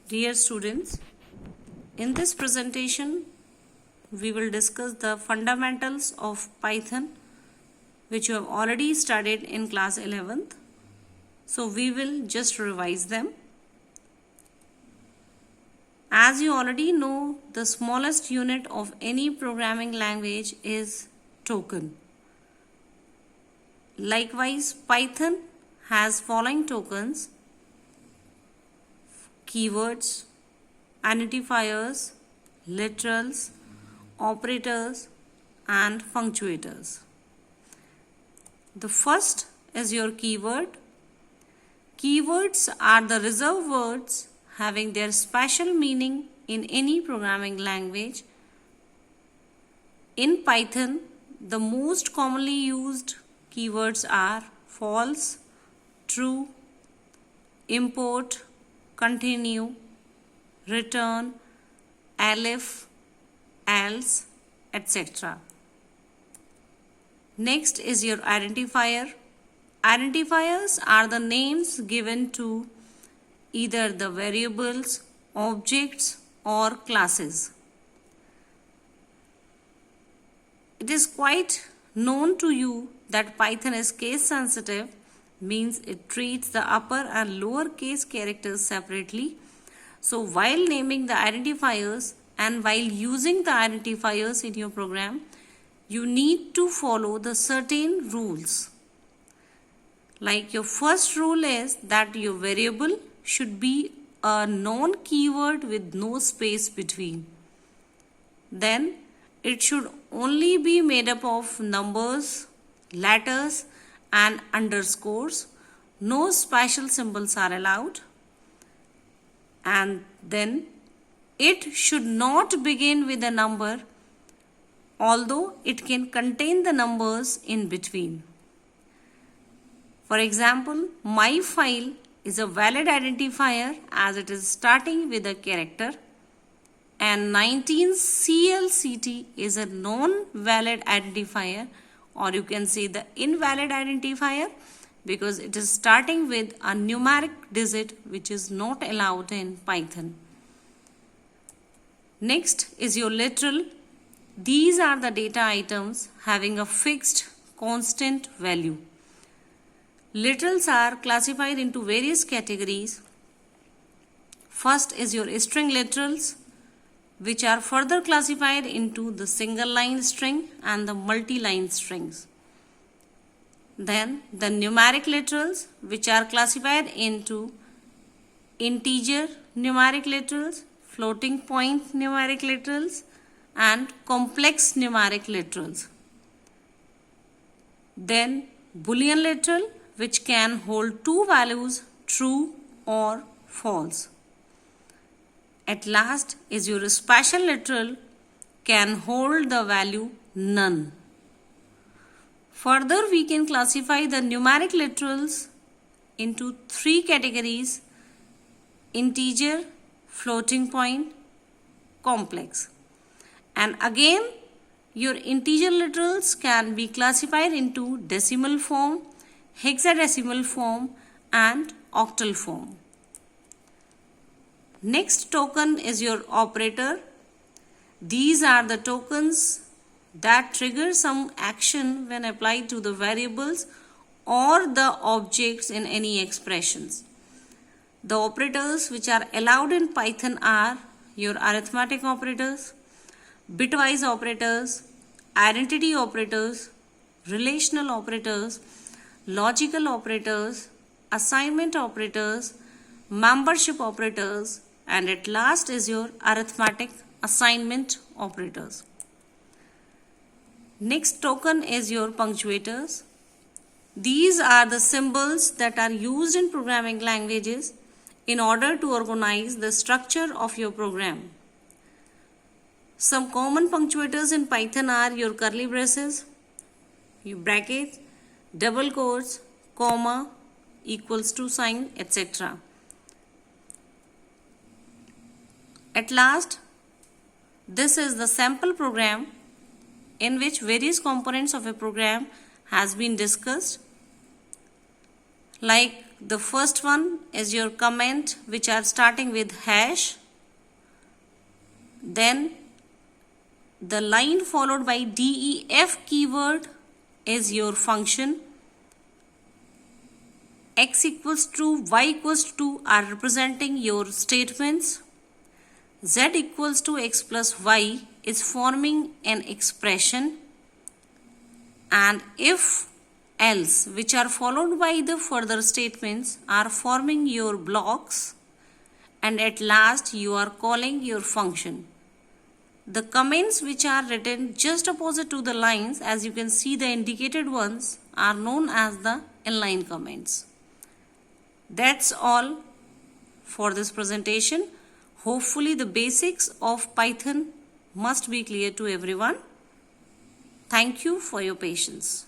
Dear students, in this presentation we will discuss the fundamentals of Python which you have already studied in class 11th. So we will just revise them. As you already know, the smallest unit of any programming language is token. Likewise, Python has following tokens: keywords, identifiers, literals, operators, and punctuators. The first is your keyword. Keywords are the reserved words having their special meaning in any programming language. In Python, the most commonly used keywords are false, true, import, continue, return, elif, else, etc. Next is your identifier. Identifiers are the names given to either the variables, objects, or classes. It is quite known to you that Python is case sensitive, means it treats the upper and lower case characters separately. So while naming the identifiers and while using the identifiers in your program, you need to follow the certain rules. Like your first rule is that your variable should be a non-keyword with no space between. Then it should only be made up of numbers, letters, and underscores. No special symbols are allowed. And then it should not begin with a number, although it can contain the numbers in between. For example, my file is a valid identifier as it is starting with a character, and 19 CLCT is a non-valid identifier, or you can say the invalid identifier, because it is starting with a numeric digit which is not allowed in Python. Next is your literal. These are the data items having a fixed constant value. Literals are classified into various categories. First is your string literals, which are further classified into the single line string and the multi-line strings. Then the numeric literals, which are classified into integer numeric literals, floating point numeric literals, and complex numeric literals. Then Boolean literal, which can hold two values, true or false. At last is your special literal, can hold the value none. Further, we can classify the numeric literals into three categories: integer, floating point, complex. And again, your integer literals can be classified into decimal form, hexadecimal form, and octal form. Next token is your operator. These are the tokens that trigger some action when applied to the variables or the objects in any expressions. The operators which are allowed in Python are your arithmetic operators, bitwise operators, identity operators, relational operators, logical operators, assignment operators, membership operators, and at last is your arithmetic assignment operators. Next token is your punctuators. These are the symbols that are used in programming languages in order to organize the structure of your program. Some common punctuators in Python are your curly braces, your brackets, double quotes, comma, equals to sign, etc. At last, this is the sample program in which various components of a program has been discussed. Like the first one is your comment which are starting with hash, then the line followed by def keyword is your function. X equals to, y equals to are representing your statements. Z equals to x plus y is forming an expression, and if else, which are followed by the further statements, are forming your blocks, and at last you are calling your function. The comments which are written just opposite to the lines, as you can see the indicated ones, are known as the inline comments. That's all for this presentation. Hopefully the basics of Python must be clear to everyone. Thank you for your patience.